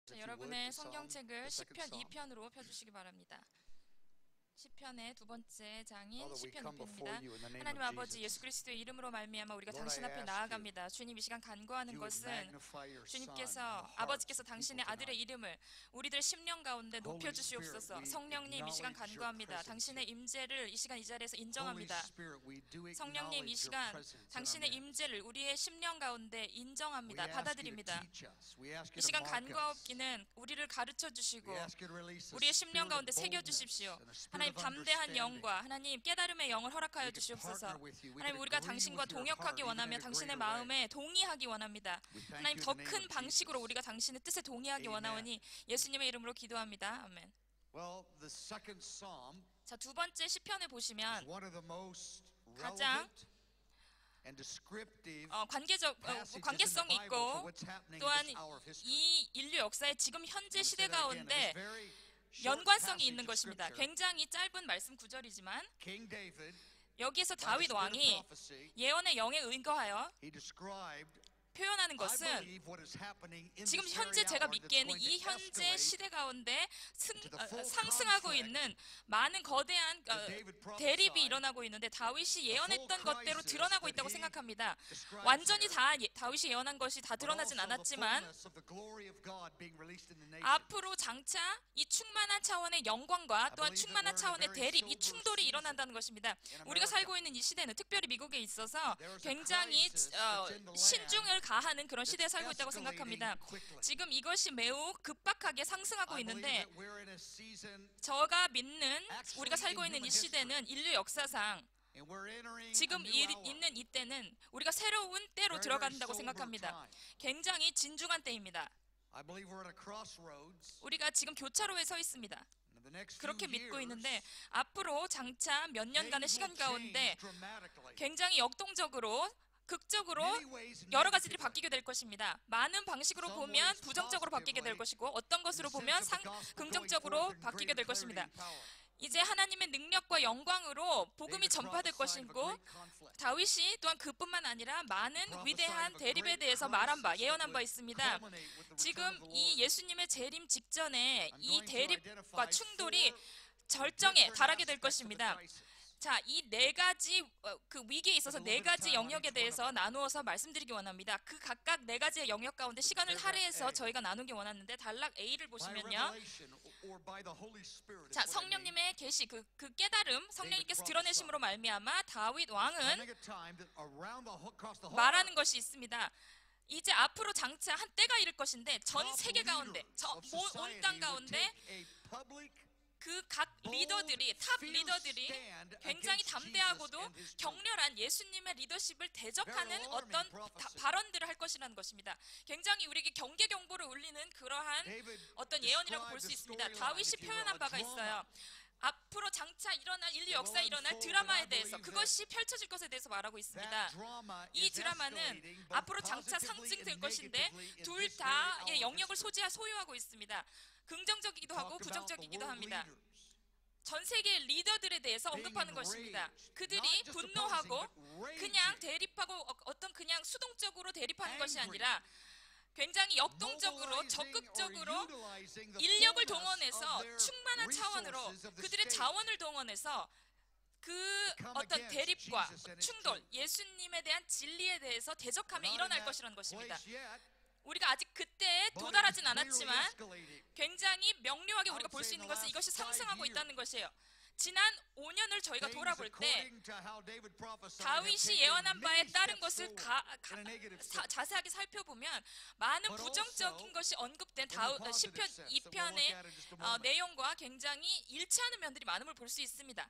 자, 여러분의 성경책을 시편 2편으로 펴주시기 바랍니다. 시편의 두 번째 장인 시편 2편입니다. 하나님 아버지 예수 그리스도의 이름으로 말미암아 우리가 당신 앞에 나아갑니다. 주님, 이 시간 간구하는 것은 주님께서 아버지께서 당신의 아들의 이름을 우리들 심령 가운데 높여주시옵소서. 성령님, 이 시간 간구합니다. 당신의 임재를 이 시간 이 자리에서 인정합니다. 성령님, 이 시간 당신의 임재를 우리의 심령 가운데 인정합니다. 받아들입니다. 이 시간 간구하옵기는 우리를 가르쳐 주시고 우리의 심령 가운데 새겨 주십시오. 하나님, 담대한 영과 하나님 깨달음의 영을 허락하여 주시옵소서. 하나님, 우리가 당신과 동역하기 원하며 당신의 마음에 동의하기 원합니다. 하나님, 더 큰 방식으로 우리가 당신의 뜻에 동의하기 원하오니 예수님의 이름으로 기도합니다. 아멘. 자, 두 번째 시편을 보시면 가장 관계성이 있고 또한 이 인류 역사의 지금 현재 시대 가운데 연관성이 있는 것입니다. 굉장히 짧은 말씀 구절이지만 여기에서 다윗 왕이 예언의 영에 의거하여 표현하는 것은 지금 현재 제가 믿기에는 이 현재 시대 가운데 상승하고 있는 많은 거대한 대립이 일어나고 있는데 다윗이 예언했던 것대로 드러나고 있다고 생각합니다. 완전히 다 다윗이 예언한 것이 다 드러나진 않았지만 앞으로 장차 이 충만한 차원의 영광과 또한 충만한 차원의 대립, 이 충돌이 일어난다는 것입니다. 우리가 살고 있는 이 시대는 특별히 미국에 있어서 굉장히 신중을 가하는 그런 시대에 살고 있다고 생각합니다. 지금 이것이 매우 급박하게 상승하고 있는데 저가 믿는 우리가 살고 있는 이 시대는 인류 역사상 지금 있는 이때는 우리가 새로운 때로 들어간다고 생각합니다. 굉장히 진중한 때입니다. 우리가 지금 교차로에 서 있습니다. 그렇게 믿고 있는데 앞으로 장차 몇 년간의 시간 가운데 굉장히 역동적으로 극적으로 여러 가지들이 바뀌게 될 것입니다. 많은 방식으로 보면 부정적으로 바뀌게 될 것이고 어떤 것으로 보면 긍정적으로 바뀌게 될 것입니다. 이제 하나님의 능력과 영광으로 복음이 전파될 것이고 다윗이 또한 그뿐만 아니라 많은 위대한 대립에 대해서 말한 바, 예언한 바 있습니다. 지금 이 예수님의 재림 직전에 이 대립과 충돌이 절정에 달하게 될 것입니다. 자, 이 네 가지 그 위기에 있어서 네 가지 영역에 대해서 나누어서 말씀드리기 원합니다. 그 각각 네 가지의 영역 가운데 시간을 할애해서 저희가 나누기 원하는데 단락 A를 보시면요. 자, 성령님의 계시, 그 깨달음, 성령님께서 드러내심으로 말미암아 다윗 왕은 말하는 것이 있습니다. 이제 앞으로 장차 한 때가 이를 것인데 전 세계 가운데, 온 땅 가운데 그 각 리더들이, 탑 리더들이 굉장히 담대하고도 격렬한 예수님의 리더십을 대적하는 어떤 발언들을 할 것이라는 것입니다. 굉장히 우리에게 경계 경보를 울리는 그러한 어떤 예언이라고 볼 수 있습니다. 다윗이 표현한 바가 있어요. 앞으로 장차 일어날 인류 역사에 일어날 드라마에 대해서, 그것이 펼쳐질 것에 대해서 말하고 있습니다. 이 드라마는 앞으로 장차 상징될 것인데 둘 다의 영역을 소유하고 있습니다. 긍정적이기도 하고 부정적이기도 합니다. 전 세계 리더들에 대해서 언급하는 것입니다. 그들이 분노하고 그냥 대립하고 어떤 그냥 수동적으로 대립하는 것이 아니라 굉장히 역동적으로 적극적으로 인력을 동원해서 충만한 차원으로 그들의 자원을 동원해서 그 어떤 대립과 충돌, 예수님에 대한 진리에 대해서 대적하며 일어날 것이라는 것입니다. 우리가 아직 그때에 도달하진 않았지만 굉장히 명료하게 우리가 볼 수 있는 것은 이것이 상승하고 있다는 것이에요. 지난 5년을 저희가 돌아볼 때 다윗이 예언한 바에 따른 것을 자세하게 살펴보면 많은 부정적인 것이 언급된 시편 2편의 내용과 굉장히 일치하는 면들이 많음을 볼 수 있습니다.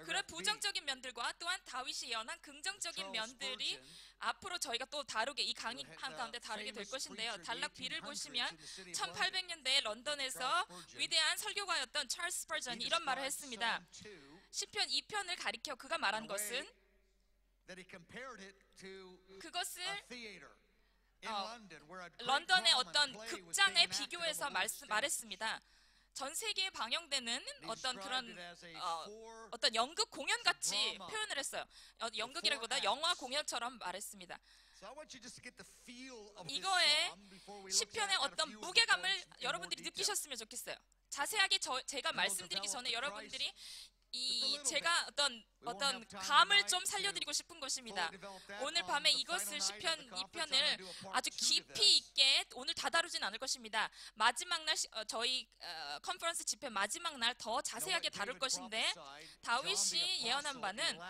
그런 부정적인 면들과 또한 다윗이 예언한 긍정적인 면들이 앞으로 저희가 또 다루게, 이 강의 가운데 다루게 될 것인데요. 단락 B를 보시면 1800년대에 런던에서 위대한 설교가였던 찰스 스퍼전이 이런 말을 했습니다. 시편 2편을 가리켜 그가 말한 것은 그것을 런던의 어떤 극장에 비교해서 말했습니다. 전 세계에 방영되는 어떤 그런 어떤 연극 공연 같이 표현을 했어요. 연극이라기보다 영화 공연처럼 말했습니다. 이거에 시편의 어떤 무게감을 여러분들이 느끼셨으면 좋겠어요. 자세하게 제가 말씀드리기 전에 여러분들이 제가 어떤 감을 좀 살려드리고 싶은 것입니다. 오늘 밤에 이것을 시편 2편을 아주 깊이 있게 오늘 다 다루진 않을 것입니다. 마지막 날 저희 컨퍼런스 집회 마지막 날 더 자세하게 다룰 것인데, 다윗이 예언한 바는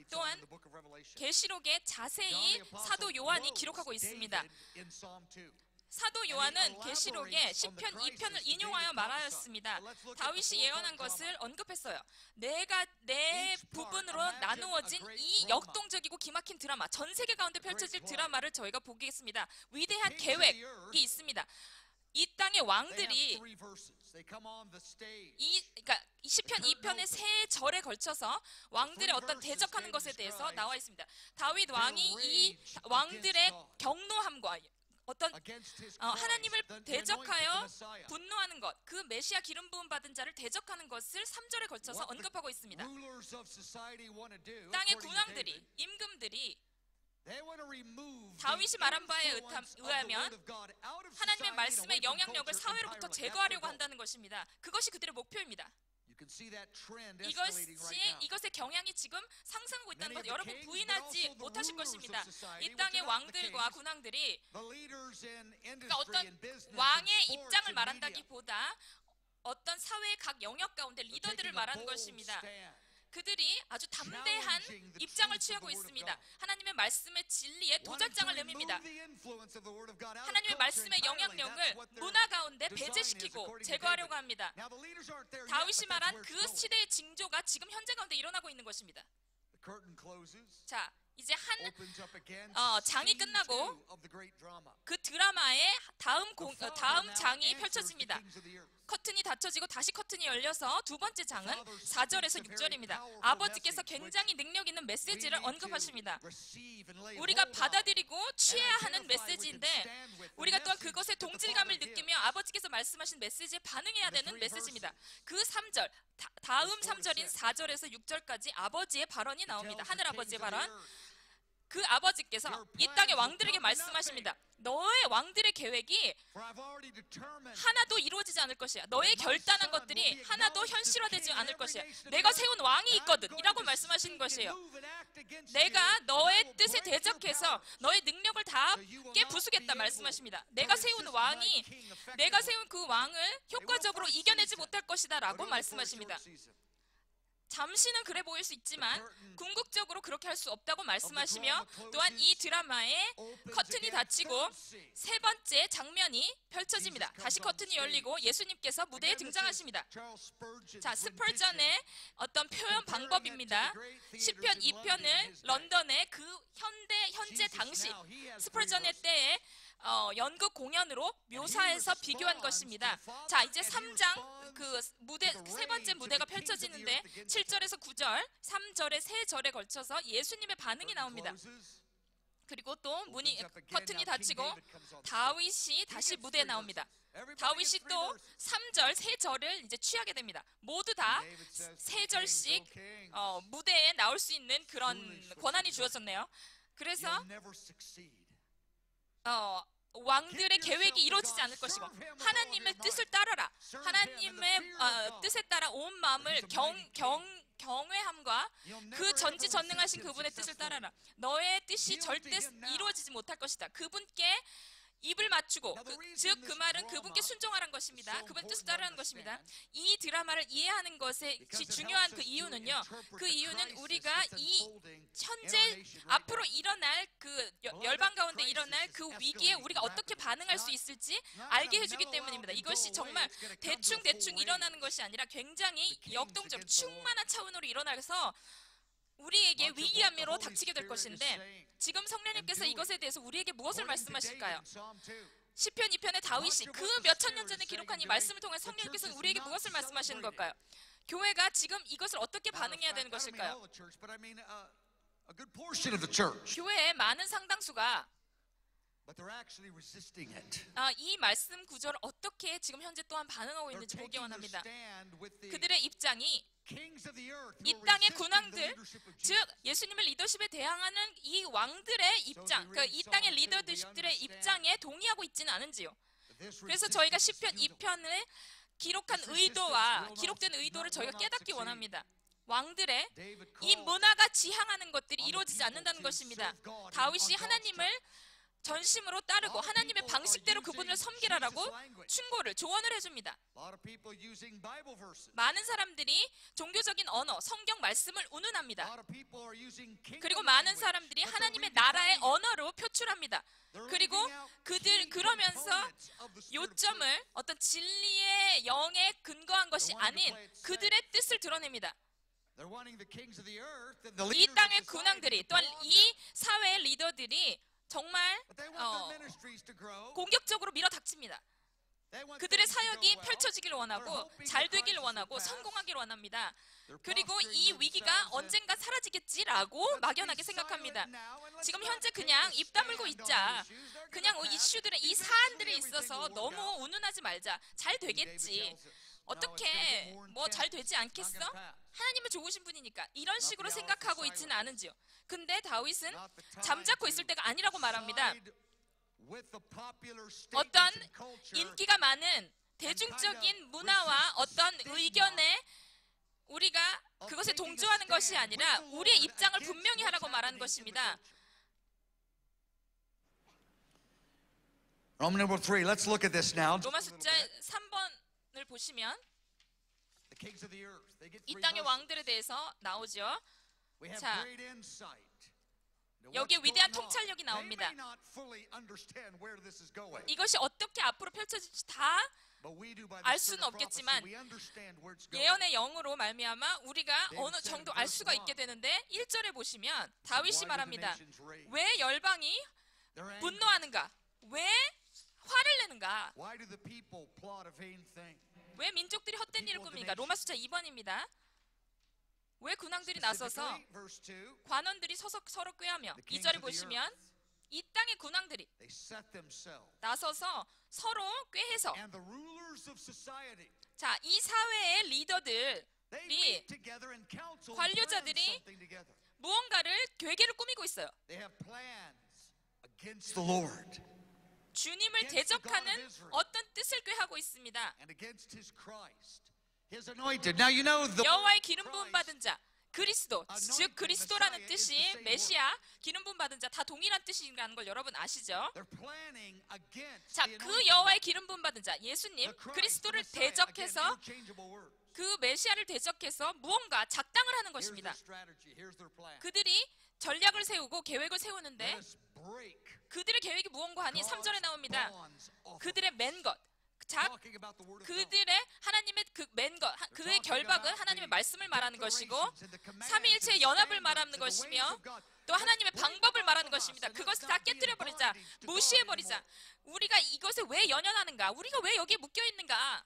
또한 계시록에 자세히 사도 요한이 기록하고 있습니다. 사도 요한은 계시록에 시편 2편을 인용하여 말하였습니다. 다윗이 예언한 것을 언급했어요. 내 부분으로 나누어진 이 역동적이고 기막힌 드라마, 전 세계 가운데 펼쳐질 드라마를 저희가 보겠습니다. 위대한 계획이 있습니다. 이 땅의 왕들이 그러니까 시편 2편의 세 절에 걸쳐서 왕들의 어떤 대적하는 것에 대해서 나와 있습니다. 다윗 왕이 이 왕들의 경노함과 어떤 하나님을 대적하여 분노하는 것, 그 메시아 기름 부음 받은 자를 대적하는 것을 3절에 걸쳐서 언급하고 있습니다. 땅의 군왕들이, 임금들이 다윗이 말한 바에 의하면 하나님의 말씀의 영향력을 사회로부터 제거하려고 한다는 것입니다. 그것이 그들의 목표입니다. 이것의 경향이 지금 상승하고 있다는 것, 여러분 부인하지 못하실 것입니다. 이 땅의 왕들과 군왕들이, 그러니까 어떤 왕의 입장을 말한다기보다 어떤 사회의 각 영역 가운데 리더들을 말하는 것입니다. 그들이 아주 담대한 입장을 취하고 있습니다. 하나님의 말씀의 진리에 도전장을 내밉니다. 하나님의 말씀의 영향력을 문화 가운데 배제시키고 제거하려고 합니다. 다윗이 말한 그 시대의 징조가 지금 현재 가운데 일어나고 있는 것입니다. 자, 이제 한 장이 끝나고 그 드라마의 다음 장이 펼쳐집니다. 커튼이 닫혀지고 다시 커튼이 열려서 두 번째 장은 4절에서 6절입니다. 아버지께서 굉장히 능력 있는 메시지를 언급하십니다. 우리가 받아들이고 취해야 하는 메시지인데, 우리가 또한 그것에 동질감을 느끼며 아버지께서 말씀하신 메시지에 반응해야 되는 메시지입니다. 그 3절, 다음 3절인 4절에서 6절까지 아버지의 발언이 나옵니다. 하늘아버지의 발언. 그 아버지께서 이 땅의 왕들에게 말씀하십니다. 너의 왕들의 계획이 하나도 이루어지지 않을 것이야. 너의 결단한 것들이 하나도 현실화되지 않을 것이야. 내가 세운 왕이 있거든 이라고 말씀하시는 것이에요. 내가 너의 뜻에 대적해서 너의 능력을 다 깨부수겠다 말씀하십니다. 내가 세운 그 왕을 효과적으로 이겨내지 못할 것이다 라고 말씀하십니다. 잠시는 그래 보일 수 있지만 궁극적으로 그렇게 할 수 없다고 말씀하시며, 또한 이 드라마의 커튼이 닫히고 세 번째 장면이 펼쳐집니다. 다시 커튼이 열리고 예수님께서 무대에 등장하십니다. 자, 스펄전의 어떤 표현 방법입니다. 시편 2편을 런던의 그 현재 당시 스펄전의 때에 연극 공연으로 묘사해서 비교한 것입니다. 자, 이제 3장 그 세 번째 무대가 펼쳐지는데 7절에서 9절, 3절에 3절에 걸쳐서 예수님의 반응이 나옵니다. 그리고 또 커튼이 닫히고 다윗이 다시 무대에 나옵니다. 다윗이 또 3절, 3절을 이제 취하게 됩니다. 모두 다 3절씩 무대에 나올 수 있는 그런 권한이 주어졌네요. 그래서 왕들의 계획이 이루어지지 않을 것이고, 하나님의 뜻을 따라라. 하나님의 뜻에 따라 온 마음을 경외함과 그 전지전능하신 그분의 뜻을 따라라. 너의 뜻이 절대 이루어지지 못할 것이다. 그분께 입을 맞추고, 즉 그 말은 그분께 순종하라는 것입니다. 그분의 뜻을 따르는 것입니다. 이 드라마를 이해하는 것이 중요한 그 이유는요, 그 이유는 우리가 이 현재 앞으로 일어날 그 열방 가운데 일어날 그 위기에 우리가 어떻게 반응할 수 있을지 알게 해주기 때문입니다. 이것이 정말 대충 일어나는 것이 아니라 굉장히 역동적으로 충만한 차원으로 일어나서 우리에게 위기함으로 닥치게 될 것인데, 지금 성령님께서 이것에 대해서 우리에게 무엇을 말씀하실까요? 시편 2편의 다윗이 그 몇천 년 전에 기록한 이 말씀을 통해 성령님께서 우리에게 무엇을 말씀하시는 걸까요? 교회가 지금 이것을 어떻게 반응해야 되는 것일까요? 교회의 많은 상당수가 이 말씀 구조를 어떻게 지금 현재 또한 반응하고 있는지 보기 원합니다. 그들의 입장이 이 땅의 군왕들, 즉 예수님의 리더십에 대항하는 이 왕들의 입장, 이 땅의 리더들의 입장에 동의하고 있지는 않은지요. 그래서 저희가 시편 2편을 기록한 의도와 기록된 의도를 저희가 깨닫기 원합니다. 왕들의 이 문화가 지향하는 것들이 이루어지지 않는다는 것입니다. 다윗이 하나님을 전심으로 따르고 하나님의 방식대로 그분을 섬기라라고 충고를 조언을 해줍니다. 많은 사람들이 종교적인 언어, 성경 말씀을 운운합니다. 그리고 많은 사람들이 하나님의 나라의 언어로 표출합니다. 그리고 그러면서 요점을 어떤 진리의 영에 근거한 것이 아닌 그들의 뜻을 드러냅니다. 이 땅의 군왕들이 또한 이 사회의 리더들이 정말 공격적으로 밀어닥칩니다. 그들의 사역이 펼쳐지기를 원하고 잘 되기를 원하고 성공하기를 원합니다. 그리고 이 위기가 언젠가 사라지겠지라고 막연하게 생각합니다. 지금 현재 그냥 입 다물고 있자. 그냥 이슈들은 이 사안들에 있어서 너무 운운하지 말자. 잘 되겠지. 어떻게 뭐 잘 되지 않겠어? 하나님은 좋으신 분이니까 이런 식으로 생각하고 있지는 않은지요. 근데 다윗은 잠자코 있을 때가 아니라고 말합니다. 어떤 인기가 많은 대중적인 문화와 어떤 의견에 우리가 그것에 동조하는 것이 아니라 우리의 입장을 분명히 하라고 말하는 것입니다. Roman number 3. Let's look at this now. 로마 숫자 3번을 보시면 이 땅의 왕들에 대해서 나오죠. 자, 여기에 위대한 통찰력이 나옵니다. 이것이 어떻게 앞으로 펼쳐질지 다 알 수는 없겠지만 예언의 영으로 말미암아 우리가 어느 정도 알 수가 있게 되는데 1절에 보시면 다윗이 말합니다. 왜 열방이 분노하는가? 왜 화를 내는가? 왜 민족들이 헛된 일을 꾸미는가? 로마 숫자 2번입니다. 왜 군왕들이 나서서 관원들이 서로 꾀하며 2절에 보시면 이 땅의 군왕들이 나서서 서로 꾀해서 자, 이 사회의 리더들이 관료자들이 무언가를 괴계를 꾸미고 있어요. 주님을 대적하는 어떤 뜻을 꾀하고 있습니다. 여호와의 기름 부음 받은 자, 그리스도, 즉 그리스도라는 뜻이 메시아, 기름 부음 받은 자 다 동일한 뜻이라는 걸 여러분 아시죠? 자, 그 여호와의 기름 부음 받은 자, 예수님, 그리스도를 대적해서 그 메시아를 대적해서 무언가 작당을 하는 것입니다. 그들이 전략을 세우고 계획을 세우는데 그들의 계획이 무언가 하니 3절에 나옵니다. 그들의 맨 것. 자, 그들의 하나님의 그 맨 것, 그의 결박은 하나님의 말씀을 말하는 것이고 삼위일체의 연합을 말하는 것이며 또 하나님의 방법을 말하는 것입니다. 그것을 다 깨뜨려버리자, 무시해버리자. 우리가 이것에 왜 연연하는가? 우리가 왜 여기에 묶여있는가?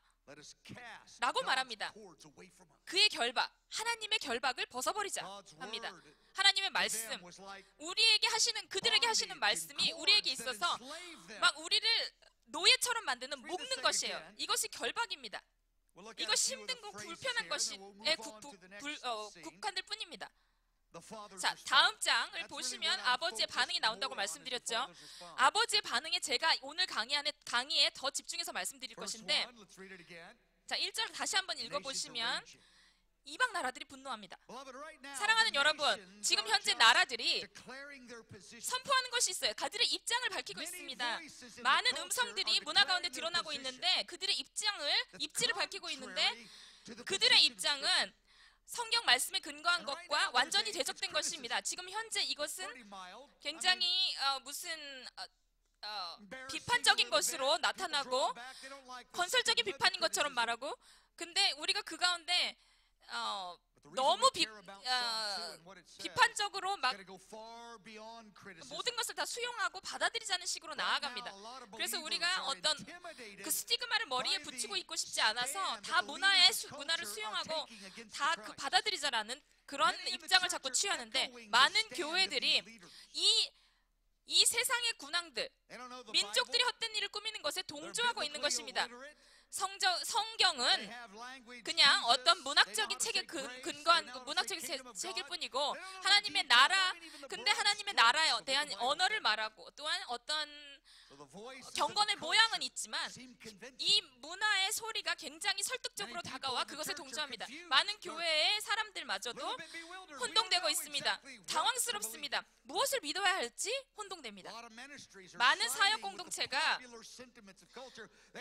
라고 말합니다. 그의 결박, 하나님의 결박을 벗어버리자 합니다. 하나님의 말씀, 우리에게 하시는, 그들에게 하시는 말씀이 우리에게 있어서 막 우리를 노예처럼 만드는 묶는 것이에요. 이것이 결박입니다. 이것이 힘든고 불편한 것에 국한될 뿐입니다. 자, 다음 장을 보시면 아버지의 반응이 나온다고 말씀드렸죠. 아버지의 반응에 제가 오늘 강의에 더 집중해서 말씀드릴 것인데, 자, 1절 다시 한번 읽어보시면 이방 나라들이 분노합니다. 사랑하는 여러분, 지금 현재 나라들이 선포하는 것이 있어요. 그들의 입장을 밝히고 있습니다. 많은 음성들이 문화 가운데 드러나고 있는데 그들의 입지를 밝히고 있는데 그들의 입장은 성경 말씀에 근거한 것과 완전히 대적된 것입니다. 지금 현재 이것은 굉장히 비판적인 것으로 나타나고 건설적인 비판인 것처럼 말하고, 근데 우리가 그 가운데 너무 비판적으로 막 모든 것을 다 수용하고 받아들이자는 식으로 나아갑니다. 그래서 우리가 어떤 그 스티그마를 머리에 붙이고 있고 싶지 않아서 다 문화를 수용하고 다 그 받아들이자라는 그런 입장을 자꾸 취하는데, 많은 교회들이 이 세상의 군왕들, 민족들이 헛된 일을 꾸미는 것에 동조하고 있는 것입니다. 성경은 그냥 어떤 문학적인 책에 근거한 문학적인 책일 뿐이고 하나님의 나라, 근데 하나님의 나라에 대한 언어를 말하고 또한 어떤 경건의 모양은 있지만 이 문화의 소리가 굉장히 설득적으로 다가와 그것에 동조합니다. 많은 교회의 사람들마저도 혼동되고 있습니다. 당황스럽습니다. 무엇을 믿어야 할지 혼동됩니다. 많은 사역 공동체가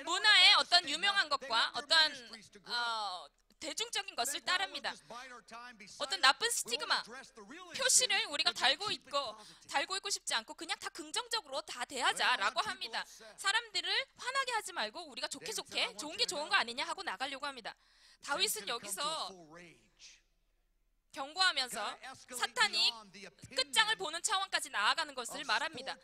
문화의 어떤 유명한 것과 어떤 대중적인 것을 따릅니다. 어떤 나쁜 스티그마, 표시를 우리가 달고 있고 싶지 않고 그냥 다 긍정적으로 다 대하자라고 합니다. 사람들을 화나게 하지 말고 우리가 좋게 좋은 게 좋은 거 아니냐 하고 나가려고 합니다. 다윗은 여기서 경고하면서 사탄이 끝장을 보는 차원까지 나아가는 것을 말합니다.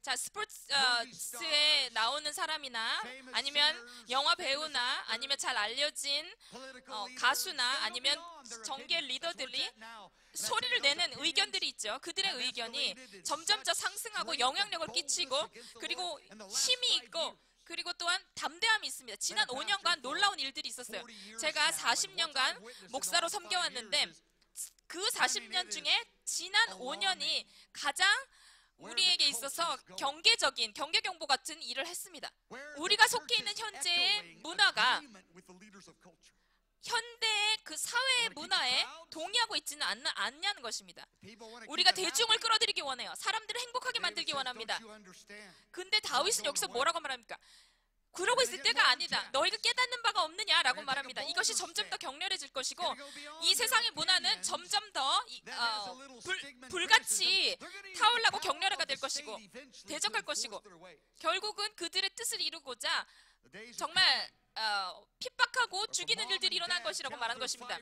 자, 스포츠에 나오는 사람이나 아니면 영화 배우나 아니면 잘 알려진 가수나 아니면 정계 리더들이 소리를 내는 의견들이 있죠. 그들의 의견이 점점 더 상승하고 영향력을 끼치고 그리고 힘이 있고 그리고 또한 담대함이 있습니다. 지난 5년간 놀라운 일들이 있었어요. 제가 40년간 목사로 섬겨왔는데 그 40년 중에 지난 5년이 가장 우리에게 있어서 경계경보 같은 일을 했습니다. 우리가 속해 있는 현재의 문화가 현대의 그 사회의 문화에 동의하고 있지는 않냐는 것입니다. 우리가 대중을 끌어들이기 원해요. 사람들을 행복하게 만들기 원합니다. 근데 다윗은 여기서 뭐라고 말합니까? 그러고 있을 때가 아니다. 너희가 깨닫는 바가 없느냐라고 말합니다. 이것이 점점 더 격렬해질 것이고 이 세상의 문화는 점점 더 불같이 타올라고 격렬해가 될 것이고 대적할 것이고 결국은 그들의 뜻을 이루고자 정말 핍박하고 죽이는 일들이 일어날 것이라고 말한 것입니다.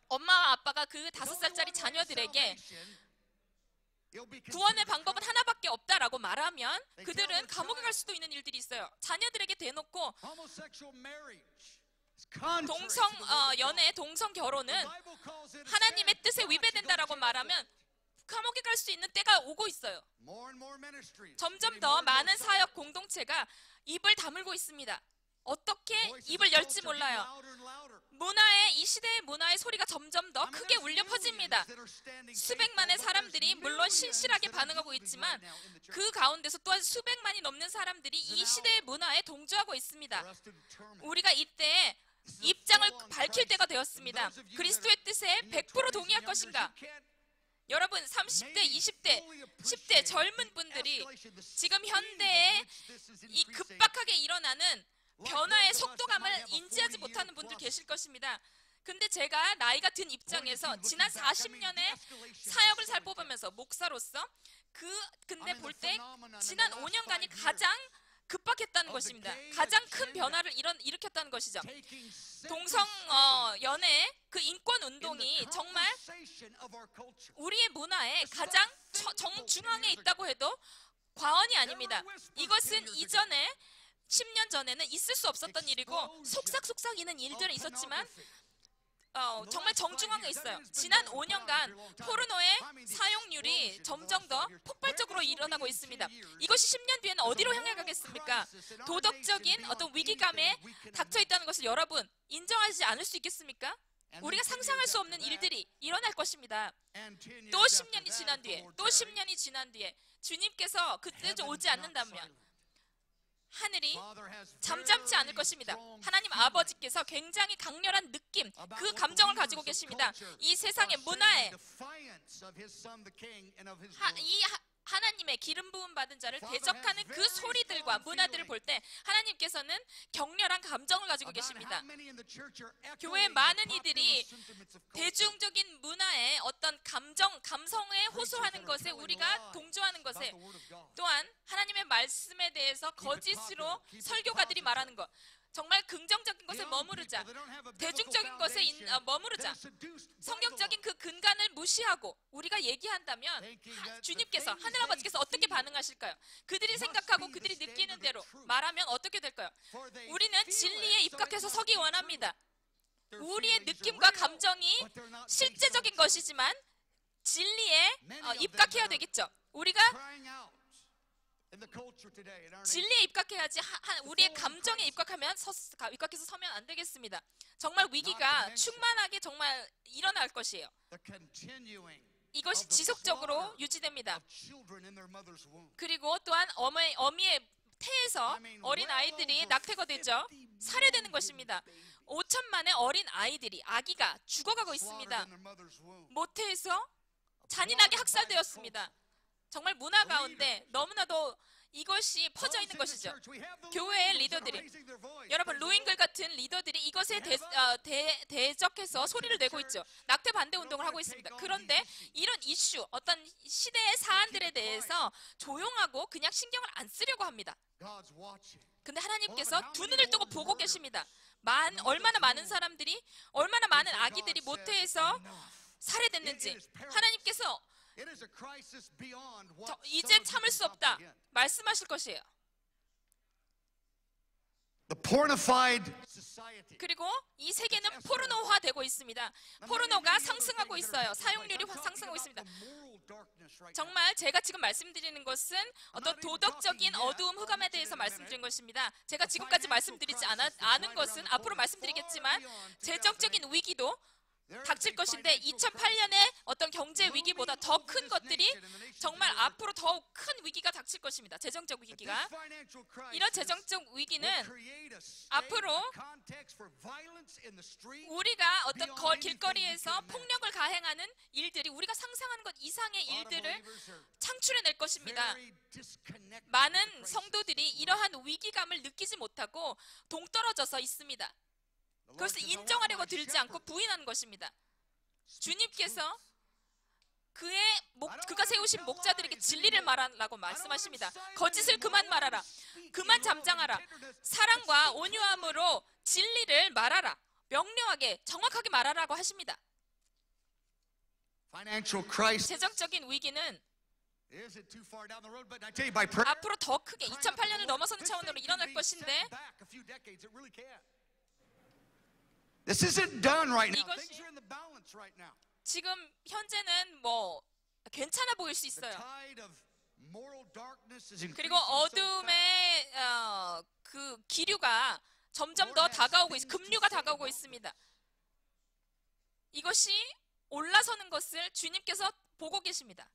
엄마와 아빠가 그 5살짜리 자녀들에게 구원의 방법은 하나밖에 없다라고 말하면 그들은 감옥에 갈 수도 있는 일들이 있어요. 자녀들에게 대놓고 동성 결혼은 하나님의 뜻에 위배된다라고 말하면 감옥에 갈 수 있는 때가 오고 있어요. 점점 더 많은 사역 공동체가 입을 다물고 있습니다. 어떻게 입을 열지 몰라요. 이 시대의 문화의 소리가 점점 더 크게 울려 퍼집니다. 수백만의 사람들이 물론 신실하게 반응하고 있지만 그 가운데서 또한 수백만이 넘는 사람들이 이 시대의 문화에 동조하고 있습니다. 우리가 이때 입장을 밝힐 때가 되었습니다. 그리스도의 뜻에 100% 동의할 것인가? 여러분 30대, 20대, 10대 젊은 분들이 지금 현대에 이 급박하게 일어나는 변화의 속도감을 인지하지 못하는 분들 계실 것입니다. 근데 제가 나이가 든 입장에서 지난 40년의 사역을 살펴보면서 목사로서 근데 볼 때 지난 5년간이 가장 급박했다는 것입니다. 가장 큰 변화를 일으켰다는 것이죠. 동성 연애 그 인권 운동이 정말 우리의 문화에 가장 정중앙에 있다고 해도 과언이 아닙니다. 이것은 이전에 10년 전에는 있을 수 없었던 일이고 속삭속삭 이는 일들은 있었지만 정말 정중앙에 있어요. 지난 5년간 포르노의 사용률이 점점 더 폭발적으로 일어나고 있습니다. 이것이 10년 뒤에는 어디로 향해 가겠습니까? 도덕적인 어떤 위기감에 닥쳐 있다는 것을 여러분 인정하지 않을 수 있겠습니까? 우리가 상상할 수 없는 일들이 일어날 것입니다. 또 10년이 지난 뒤에, 또 10년이 지난 뒤에 주님께서 그때 오지 않는다면 하늘이 잠잠치 않을 것입니다. 하나님 아버지께서 굉장히 강렬한 느낌, 그 감정을 가지고 계십니다. 이 세상의 문화에 하나님의 기름 부음 받은 자를 대적하는 그 소리들과 문화들을 볼 때 하나님께서는 격렬한 감정을 가지고 계십니다. 교회 많은 이들이 대중적인 문화의 어떤 감성에 호소하는 것에 우리가 동조하는 것에 또한 하나님의 말씀에 대해서 거짓으로 설교가들이 말하는 것 정말 긍정적인 것에 머무르자 대중적인 것에 머무르자 성경적인 그 근간을 무시하고 우리가 얘기한다면 주님께서 하늘아버지께서 어떻게 반응하실까요? 그들이 생각하고 그들이 느끼는 대로 말하면 어떻게 될까요? 우리는 진리에 입각해서 서기 원합니다. 우리의 느낌과 감정이 실제적인 것이지만 진리에 입각해야 되겠죠. 우리가 진리에 입각해야지 우리의 감정에 입각해서 서면 안 되겠습니다. 정말 위기가 충만하게 정말 일어날 것이에요. 이것이 지속적으로 유지됩니다. 그리고 또한 어미의 태에서 어린 아이들이 낙태가 되죠. 살해되는 것입니다. 5천만의 어린 아기가 죽어가고 있습니다. 모태에서 잔인하게 학살되었습니다. 정말 문화 가운데 너무나도 이것이 퍼져 있는 것이죠. 교회의 리더들이, 여러분 루인글 같은 리더들이 이것에 대적해서 소리를 내고 있죠. 낙태 반대 운동을 하고 있습니다. 그런데 이런 이슈, 어떤 시대의 사안들에 대해서 조용하고 그냥 신경을 안 쓰려고 합니다. 근데 하나님께서 두 눈을 뜨고 보고 계십니다. 얼마나 많은 사람들이, 얼마나 많은 아기들이 모태에서 살해됐는지 하나님께서 이젠 참을 수 없다 말씀하실 것이에요. 그리고 이 세계는 포르노화되고 있습니다. 포르노가 상승하고 있어요. 사용률이 상승하고 있습니다. 정말 제가 지금 말씀드리는 것은 어떤 도덕적인 어두움 흑암에 대해서 말씀드린 것입니다. 제가 지금까지 말씀드리지 않은 것은 앞으로 말씀드리겠지만 재정적인 위기도 닥칠 것인데 2008년의 어떤 경제 위기보다 더 큰 것들이 정말 앞으로 더욱 큰 위기가 닥칠 것입니다. 재정적 위기가. 이런 재정적 위기는 앞으로 우리가 어떤 길거리에서 폭력을 가행하는 일들이 우리가 상상하는 것 이상의 일들을 창출해낼 것입니다. 많은 성도들이 이러한 위기감을 느끼지 못하고 동떨어져서 있습니다. 그것을 인정하려고 들지 않고 부인하는 것입니다. 주님께서 그가 세우신 목자들에게 진리를 말하라고 말씀하십니다. 거짓을 그만 말하라. 그만 잠잠하라. 사랑과 온유함으로 진리를 말하라. 명료하게 정확하게 말하라고 하십니다. 재정적인 위기는 앞으로 더 크게 2008년을 넘어서는 차원으로 일어날 것인데 This isn't done right now. 이것이 지금 현재는 괜찮아 보일 수 있어요. 그리고 어둠의 그 기류가 점점 더 다가오고 급류가 다가오고 있습니다. 이것이 올라서는 것을 주님께서 보고 계십니다.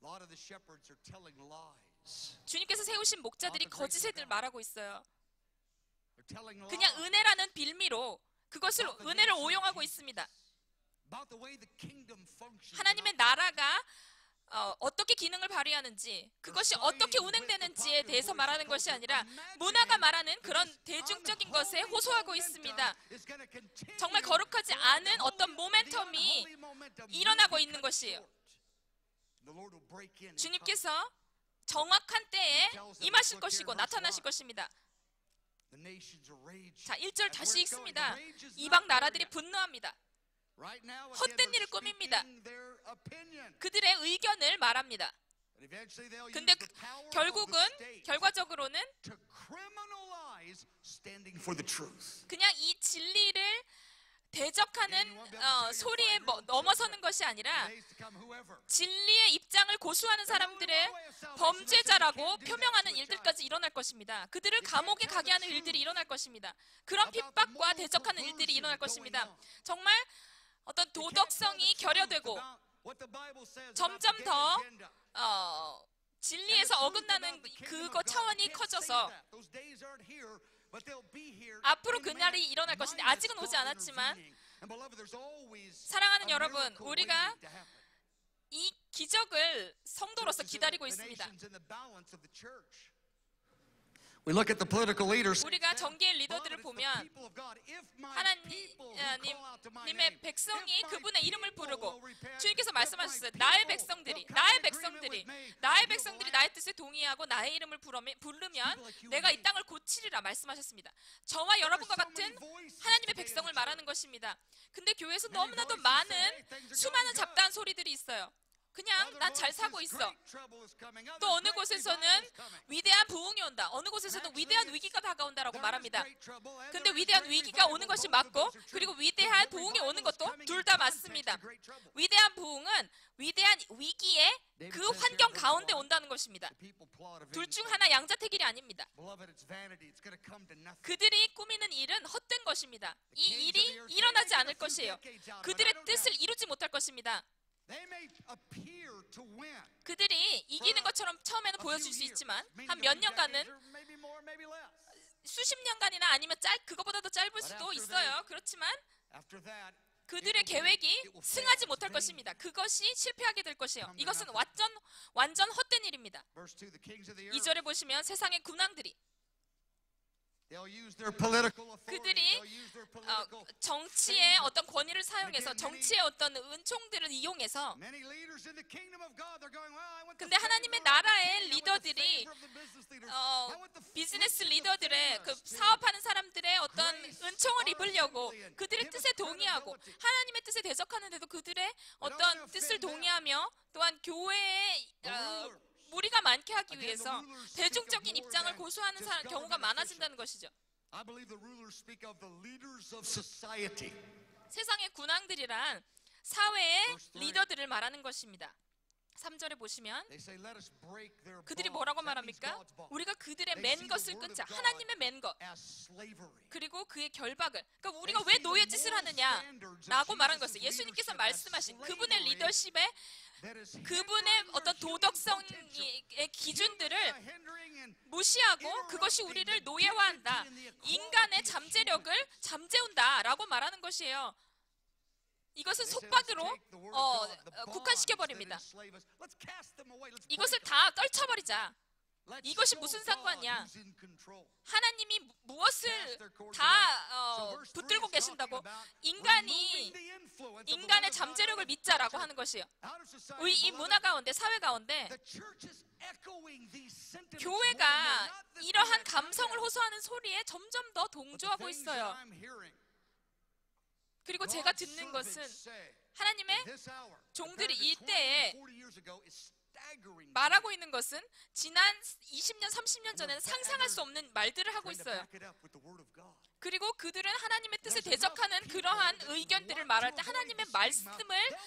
주님께서 세우신 목자들이 거짓을 말하고 있어요. 그냥 은혜라는 빌미로 그것을 은혜를 오용하고 있습니다. 하나님의 나라가 어떻게 기능을 발휘하는지, 그것이 어떻게 운행되는지에 대해서 말하는 것이 아니라 문화가 말하는 그런 대중적인 것에 호소하고 있습니다. 정말 거룩하지 않은 어떤 모멘텀이 일어나고 있는 것이에요. 주님께서 정확한 때에 임하실 것이고 나타나실 것입니다. 자, 1절 다시 읽습니다. 이방 나라들이 분노합니다. 헛된 일을 꾸밉니다. 그들의 의견을 말합니다. 근데 결과적으로는 그냥 이 진리를 대적하는 소리에 넘어서는 것이 아니라 진리의 입장을 고수하는 사람들의 범죄자라고 표명하는 일들까지 일어날 것입니다. 그들을 감옥에 가게 하는 일들이 일어날 것입니다. 그런 핍박과 대적하는 일들이 일어날 것입니다. 정말 어떤 도덕성이 결여되고 점점 더 진리에서 어긋나는 그거 차원이 커져서 앞으로 그날이 일어날 것인데 아직은 오지 않았지만 사랑하는 여러분, 우리가 이 기적을 성도로서 기다리고 있습니다. 우리가 정계의 리더들을 보면 하나님의 백성이 그분의 이름을 부르고 주님께서 말씀하셨어요. 나의 백성들이 나의 뜻에 동의하고 나의 이름을 부르면 내가 이 땅을 고치리라 말씀하셨습니다. 저와 여러분과 같은 하나님의 백성을 말하는 것입니다. 근데 교회에서 너무나도 수많은 잡다한 소리들이 있어요. 그냥 난 잘 사고 있어. 또 어느 곳에서는 위대한 부흥이 온다. 어느 곳에서는 위대한 위기가 다가온다라고 말합니다. 근데 위대한 위기가 오는 것이 맞고, 그리고 위대한 부흥이 오는 것도 둘 다 맞습니다. 위대한 부흥은 위대한 위기의 그 환경 가운데 온다는 것입니다. 둘 중 하나 양자택일이 아닙니다. 그들이 꾸미는 일은 헛된 것입니다. 이 일이 일어나지 않을 것이에요. 그들의 뜻을 이루지 못할 것입니다. 그들이 이기는 것처럼 처음에는 보여줄 수 있지만 한 몇 년간은, 수십 년간이나 아니면 그거보다 더 짧을 수도 있어요. 그렇지만 그들의 계획이 승하지 못할 것입니다. 그것이 실패하게 될 것이에요. 이것은 완전 헛된 일입니다. 2절에 보시면 세상의 군왕들이, 그들이 정치의 어떤 권위를 사용해서, 정치의 어떤 은총들을 이용해서, 근데 하나님의 나라의 리더들이 비즈니스 리더들의, 그 사업하는 사람들의 어떤 은총을 입으려고 그들의 뜻에 동의하고 하나님의 뜻에 대적하는데도 그들의 어떤 뜻을 동의하며, 또한 교회의 무리가 많게 하기 위해서 대중적인 입장을 고수하는 경우가 많아진다는 것이죠. 세상의 군왕들이란 사회의 리더들을 말하는 것입니다. 3절에 보시면 그들이 뭐라고 말합니까? 우리가 그들의 맨 것을 끊자. 하나님의 맨 것, 그리고 그의 결박을, 그러니까 우리가 왜 노예 짓을 하느냐라고 말하는 것을, 예수님께서 말씀하신 그분의 리더십에, 그분의 어떤 도덕성의 기준들을 무시하고 그것이 우리를 노예화한다, 인간의 잠재력을 잠재운다라고 말하는 것이에요. 이것은 속박으로 국한시켜버립니다. 이것을 다 떨쳐버리자. 이것이 무슨 상관이야? 하나님이 무엇을 다 붙들고 계신다고? 인간의 잠재력을 믿자라고 하는 것이에요. 이 문화 가운데, 사회 가운데 교회가 이러한 감성을 호소하는 소리에 점점 더 동조하고 있어요. 그리고 제가 듣는 것은, 하나님의 종들이 이때에 말하고 있는 것은 지난 20년, 30년 전에는 상상할 수 없는 말들을 하고 있어요. 그리고 그들은 하나님의 뜻에 대적하는 그러한 의견들을 말할 때 하나님의 말씀을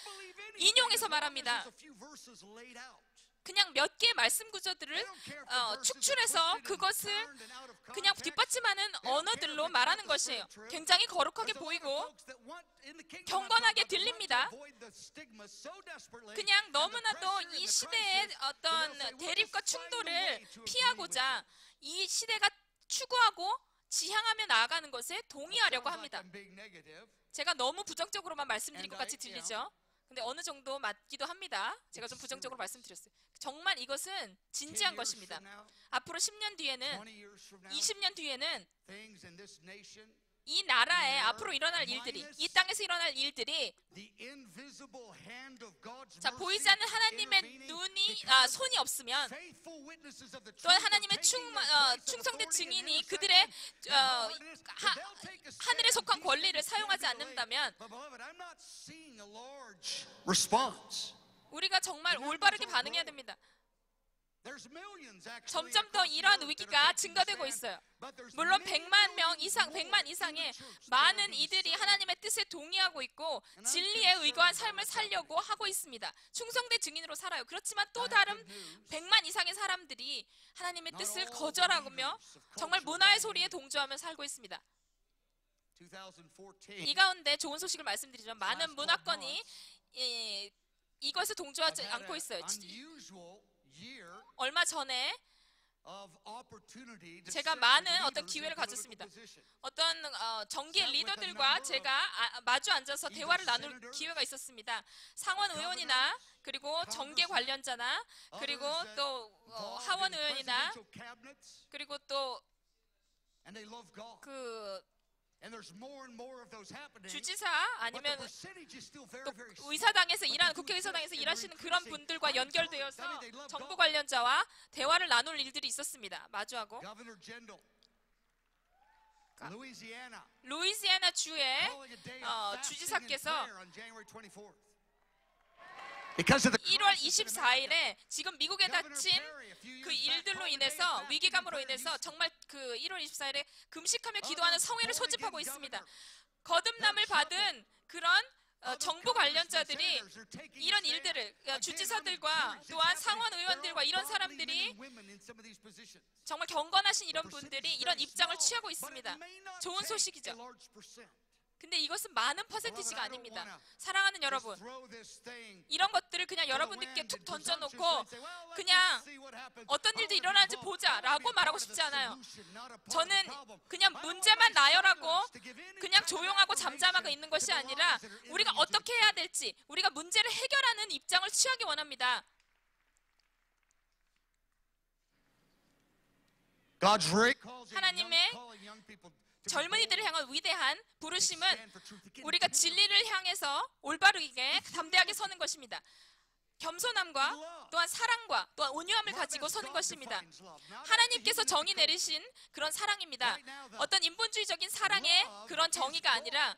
인용해서 말합니다. 그냥 몇 개의 말씀 구조들을 축출해서 그것을 그냥 뒷받침하는 언어들로 말하는 것이에요. 굉장히 거룩하게 보이고 경건하게 들립니다. 그냥 너무나도 이 시대의 어떤 대립과 충돌을 피하고자 이 시대가 추구하고 지향하며 나아가는 것에 동의하려고 합니다. 제가 너무 부정적으로만 말씀드린 것 같이 들리죠? 근데 어느 정도 맞기도 합니다. 제가 좀 부정적으로 말씀드렸어요. 정말 이것은 진지한 것입니다. 앞으로 10년 뒤에는, 20년 뒤에는 이 나라에 앞으로 일어날 일들이, 이 땅에서 일어날 일들이, 자, 보이지 않는 하나님의 손이 없으면, 또한 하나님의 충성된 증인이 그들의 하늘에 속한 권리를 사용하지 않는다면, 우리가 정말 올바르게 반응해야 됩니다. 점점 더 이러한 위기가 증가되고 있어요. 물론 100만 이상의 많은 이들이 하나님의 뜻에 동의하고 있고 진리에 의거한 삶을 살려고 하고 있습니다. 충성된 증인으로 살아요. 그렇지만 또 다른 100만 이상의 사람들이 하나님의 뜻을 거절하며 정말 문화의 소리에 동조하며 살고 있습니다. 이 가운데 좋은 소식을 말씀드리자면 많은 문화권이 이것에 동조하지 않고 있어요. 얼마 전에 제가 많은 어떤 기회를 가졌습니다. 어떤 정기의 리더들과 제가 마주 앉아서 대화를 나눌 기회가 있었습니다. 상원 의원이나, 그리고 정계 관련자나, 그리고 또 하원 의원이나, 그리고 또 주지사 아니면 또 의사당에서 국회의사당에서 일하시는 그런 분들과 연결되어서 정부 관련자와 대화를 나눌 일들이 있었습니다. 마주하고 루이지애나 주의 주지사께서 because of the 1월 24일에 지금 미국에 닥친 그 일들로 인해서 위기감으로 인해서 정말 그 1월 24일에 금식하며 기도하는 성회를 소집하고 있습니다. 거듭남을 받은 그런 정부 관련자들이 이런 일들을 주지사들과 또한 상원 의원들과 이런 사람들이 정말 경건하신 이런 분들이 이런 입장을 취하고 있습니다. 좋은 소식이죠. 근데 이것은 많은 퍼센티지가 아닙니다. 사랑하는 여러분, 이런 것들을 그냥 여러분들께 툭 던져놓고 그냥 어떤 일도 일어나는지 보자라고 말하고 싶지 않아요. 저는 그냥 문제만 나열하고 그냥 조용하고 잠잠하고 있는 것이 아니라 우리가 어떻게 해야 될지, 우리가 문제를 해결하는 입장을 취하기 원합니다. 하나님의 젊은이들을 향한 위대한 부르심은 우리가 진리를 향해서 올바르게 담대하게 서는 것입니다. 겸손함과 또한 사랑과 또한 온유함을 가지고 서는 것입니다. 하나님께서 정의 내리신 그런 사랑입니다. 어떤 인본주의적인 사랑의 그런 정의가 아니라,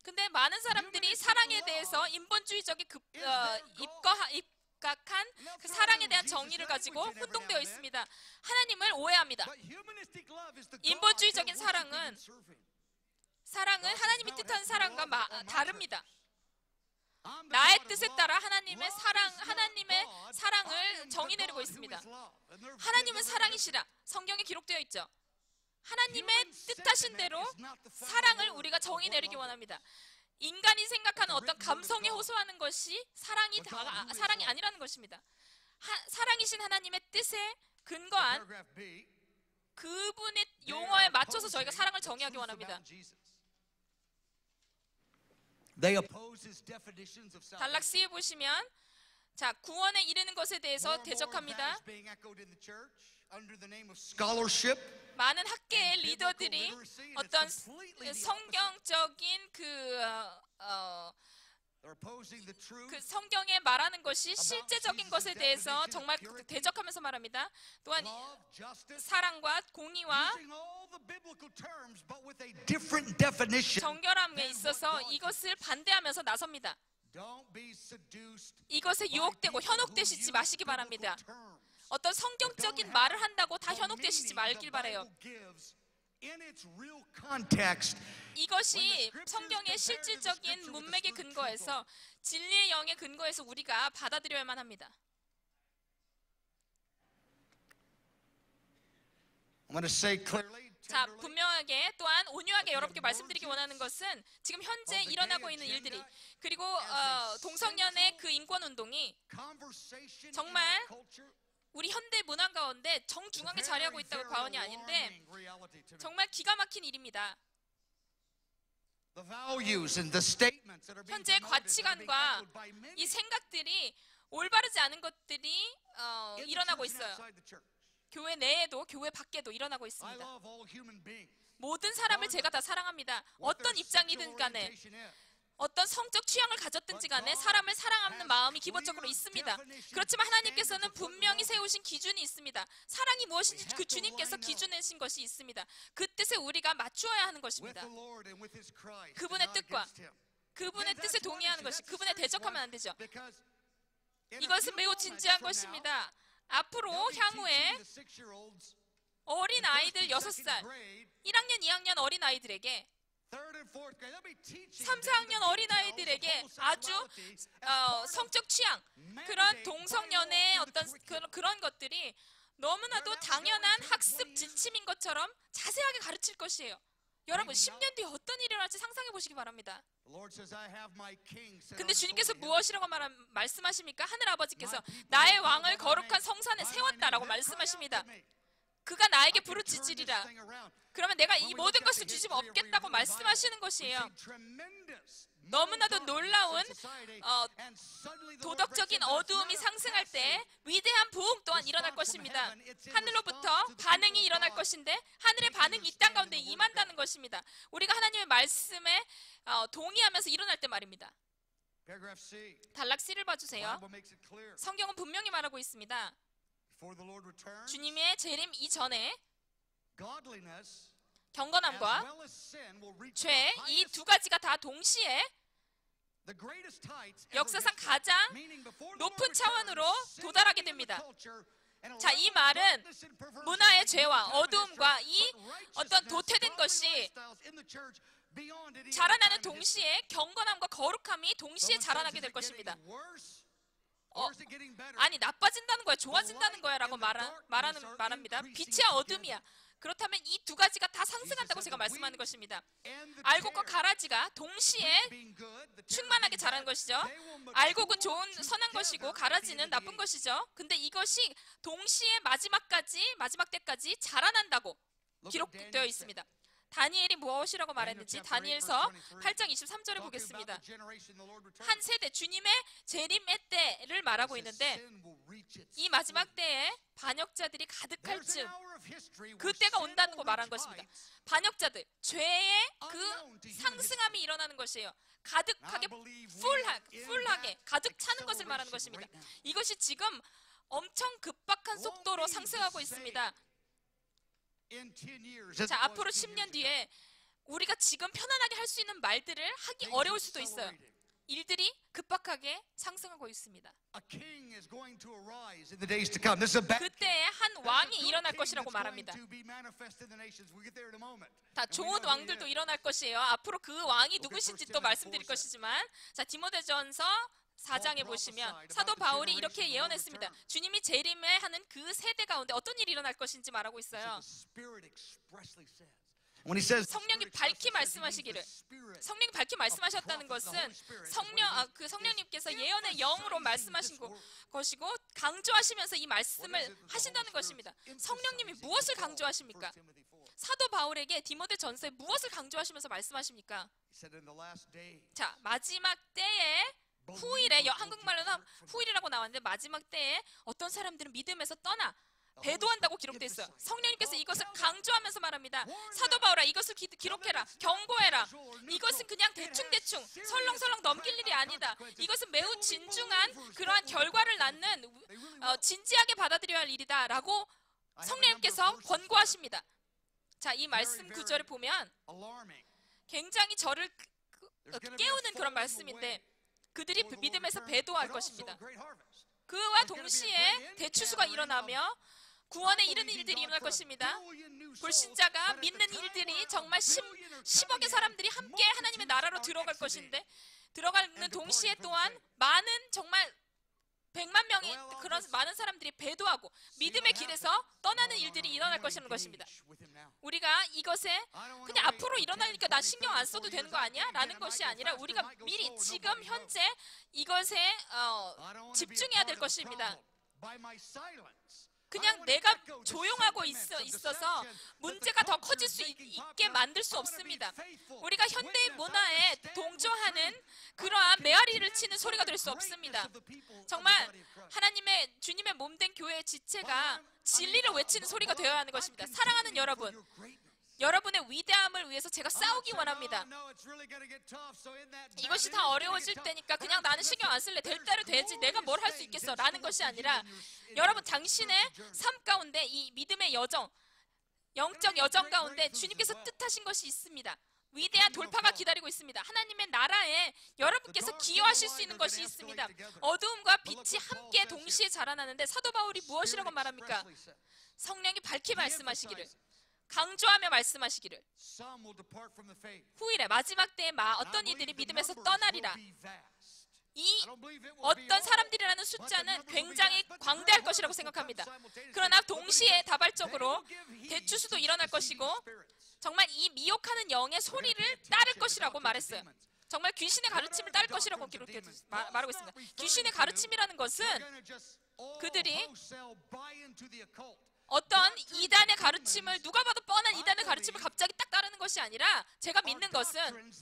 근데 많은 사람들이 사랑에 대해서 인본주의적인 입각한 그 사랑에 대한 정의를 가지고 혼동되어 있습니다. 하나님을 오해합니다. 인본주의적인 사랑은 하나님이 뜻하는 사랑과 다릅니다. 나의 뜻에 따라 하나님의 사랑을 정의 내리고 있습니다. 하나님은 사랑이시라 성경에 기록되어 있죠. 하나님의 뜻하신 대로 사랑을 우리가 정의 내리기 원합니다. 인간이 생각하는 어떤 감성에 호소하는 것이 사랑이 아니라는 것입니다. 사랑이신 하나님의 뜻에 근거한 그분의 용어에 맞춰서 저희가 사랑을 정의하기 원합니다. 단락 C에 보시면 자, 구원에 이르는 것에 대해서 대적합니다. 많은 학계의 리더들이 어떤 성경적인 그 성경에 말하는 것이 실제적인 것에 대해서 정말 대적하면서 말합니다. 또한 사랑과 공의와 정결함에 있어서 이것을 반대하면서 나섭니다. 이것에 유혹되고 현혹되시지 마시기 바랍니다. 어떤 성경적인 말을 한다고 다 현혹되시지 말길 바라요. 이것이 성경의 실질적인 문맥의 근거에서 진리의 영의 근거에서 우리가 받아들여야만 합니다. 자, 분명하게 또한 온유하게 여러분께 말씀드리기 원하는 것은 지금 현재 일어나고 있는 일들이, 그리고 동성연의 그 인권운동이 정말 우리 현대 문화 가운데 정중앙에 자리하고 있다고 과언이 아닌데 정말 기가 막힌 일입니다. 현재 가치관과 이 생각들이 올바르지 않은 것들이 일어나고 있어요. 교회 내에도 교회 밖에도 일어나고 있습니다. 모든 사람을 제가 다 사랑합니다. 어떤 입장이든 간에 어떤 성적 취향을 가졌든지 간에 사람을 사랑하는 마음이 기본적으로 있습니다. 그렇지만 하나님께서는 분명히 세우신 기준이 있습니다. 사랑이 무엇인지 그 주님께서 기준 내신 것이 있습니다. 그 뜻에 우리가 맞추어야 하는 것입니다. 그분의 뜻과 그분의 뜻에 동의하는 것이, 그분에 대적하면 안 되죠. 이것은 매우 진지한 것입니다. 앞으로 향후에 어린 아이들 6살, 1학년, 2학년 어린 아이들에게 3, 4학년 어린아이들에게 아주 성적 취향, 그런 동성연애의 어떤 그런 것들이 너무나도 당연한 학습 지침인 것처럼 자세하게 가르칠 것이에요. 여러분, 10년 뒤에 어떤 일이 일어날지 상상해 보시기 바랍니다. 근데 주님께서 무엇이라고 말씀하십니까? 하늘아버지께서 나의 왕을 거룩한 성산에 세웠다라고 말씀하십니다. 그가 나에게 부르짖으리라. 그러면 내가 이 모든 것을 주지 없겠다고 말씀하시는 것이에요. 너무나도 놀라운 도덕적인 어두움이 상승할 때 위대한 부흥 또한 일어날 것입니다. 하늘로부터 반응이 일어날 것인데 하늘의 반응이 이 땅 가운데 임한다는 것입니다. 우리가 하나님의 말씀에 동의하면서 일어날 때 말입니다. 단락 C를 봐주세요. 성경은 분명히 말하고 있습니다. 주님의 재림 이전에 경건함과 죄, 이 두 가지가 다 동시에 역사상 가장 높은 차원으로 도달하게 됩니다. 자, 이 말은 문화의 죄와 어두움과 이 어떤 도태된 것이 자라나는 동시에 경건함과 거룩함이 동시에 자라나게 될 것입니다. 아니, 나빠진다는 거야, 좋아진다는 거야 라고 말합니다. 빛이야 어둠이야. 그렇다면 이 두 가지가 다 상승한다고 제가 말씀하는 것입니다. 알곡과 가라지가 동시에 충만하게 자라는 것이죠. 알곡은 좋은 선한 것이고 가라지는 나쁜 것이죠. 근데 이것이 동시에 마지막 때까지 자라난다고 기록되어 있습니다. 다니엘이 무엇이라고 말했는지 다니엘서 8장 23절에 보겠습니다. 한 세대, 주님의 재림의 때를 말하고 있는데 이 마지막 때에 반역자들이 가득할 즈음 그 때가 온다는 거 말한 것입니다. 반역자들, 죄의 그 상승함이 일어나는 것이에요. 가득하게 풀하게 가득 차는 것을 말하는 것입니다. 이것이 지금 엄청 급박한 속도로 상승하고 있습니다. 자, 앞으로 10년 뒤에 우리가 지금 편안하게 할 수 있는 말들을 하기 어려울 수도 있어요. 일들이 급박하게 상승하고 있습니다. 그때에 한 왕이 일어날 것이라고 말합니다. 다 좋은 왕들도 일어날 것이에요. 앞으로 그 왕이 누구신지 또 말씀드릴 것이지만, 자, 디모데전서 4장에 보시면 사도 바울이 이렇게 예언했습니다. 주님이 재림을 하는 그 세대 가운데 어떤 일이 일어날 것인지 말하고 있어요. 성령이 밝히 말씀하시기를, 성령이 밝히 말씀하셨다는 것은 성령님께서 예언의 영으로 말씀하신 것이고 강조하시면서 이 말씀을 하신다는 것입니다. 성령님이 무엇을 강조하십니까? 사도 바울에게 디모데전서에 무엇을 강조하시면서 말씀하십니까? 자, 마지막 때에 후일에, 한국말로는 후일이라고 나왔는데 마지막 때에 어떤 사람들은 믿음에서 떠나 배도한다고 기록되어 있어요. 성령님께서 이것을 강조하면서 말합니다. 사도 바울아, 이것을 기록해라, 경고해라. 이것은 그냥 대충 설렁설렁 넘길 일이 아니다. 이것은 매우 진중한 그러한 결과를 낳는 진지하게 받아들여야 할 일이다 라고 성령님께서 권고하십니다. 자, 이 말씀 구절을 보면 굉장히 저를 깨우는 그런 말씀인데, 그들이 믿음에서 배도할 것입니다. 그와 동시에 대추수가 일어나며 구원에 이르는 일들이 일어날 것입니다. 불신자가 믿는 일들이 정말 10억의 사람들이 함께 하나님의 나라로 들어갈 것인데, 들어가는 동시에 또한 정말 100만 명이, 그런 많은 사람들이 배도하고 믿음의 길에서 떠나는 일들이 일어날 것이라는 것입니다. 우리가 이것에 그냥 앞으로 일어나니까 나 신경 안 써도 되는 거 아니야? 라는 것이 아니라 우리가 미리 지금 현재 이것에 집중해야 될 것입니다. 그냥 내가 조용하고 있어서 문제가 더 커질 수 있게 만들 수 없습니다. 우리가 현대의 문화에 동조하는 그러한 메아리를 치는 소리가 될 수 없습니다. 정말 주님의 몸된 교회의 지체가 진리를 외치는 소리가 되어야 하는 것입니다. 사랑하는 여러분, 여러분의 위대함을 위해서 제가 싸우기 원합니다. 이것이 다 어려워질 때니까 그냥 나는 신경 안 쓸래, 될 대로 되지, 내가 뭘 할 수 있겠어 라는 것이 아니라, 여러분 당신의 삶 가운데 이 믿음의 여정, 영적 여정 가운데 주님께서 뜻하신 것이 있습니다. 위대한 돌파가 기다리고 있습니다. 하나님의 나라에 여러분께서 기여하실 수 있는 것이 있습니다. 어두움과 빛이 함께 동시에 자라나는데 사도 바울이 무엇이라고 말합니까? 성령이 밝히 말씀하시기를, 강조하며 말씀하시기를, 후일에 마지막 때에 어떤 이들이 믿음에서 떠나리라. 이 어떤 사람들이라는 숫자는 굉장히 광대할 것이라고 생각합니다. 그러나 동시에 다발적으로 대추수도 일어날 것이고, 정말 이 미혹하는 영의 소리를 따를 것이라고 말했어요. 정말 귀신의 가르침을 따를 것이라고 말하고 있습니다. 귀신의 가르침이라는 것은 그들이 어떤 이단의 가르침을, 누가 봐도 뻔한 이단의 가르침을 갑자기 딱 따르는 것이 아니라, 제가 믿는 것은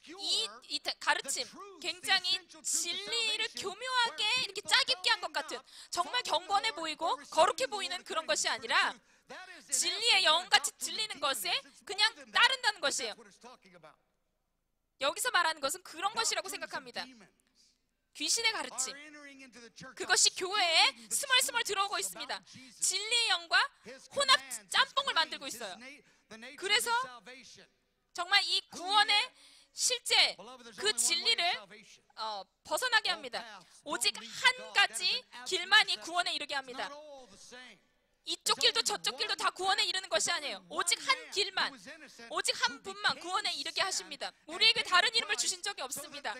이 가르침, 굉장히 진리를 교묘하게 이렇게 짜깁기 한 것 같은, 정말 경건해 보이고 거룩해 보이는 그런 것이 아니라 진리의 영같이 들리는 것에 그냥 따른다는 것이에요. 여기서 말하는 것은 그런 것이라고 생각합니다. 귀신의 가르침, 그것이 교회에 스멀스멀 들어오고 있습니다. 진리의 영과 혼합 짬뽕을 만들고 있어요. 그래서 정말 이 구원의 실제 그 진리를 벗어나게 합니다. 오직 한 가지 길만이 구원에 이르게 합니다. 이쪽 길도 저쪽 길도 다 구원에 이르는 것이 아니에요. 오직 한 길만, 오직 한 분만 구원에 이르게 하십니다. 우리에게 다른 이름을 주신 적이 없습니다.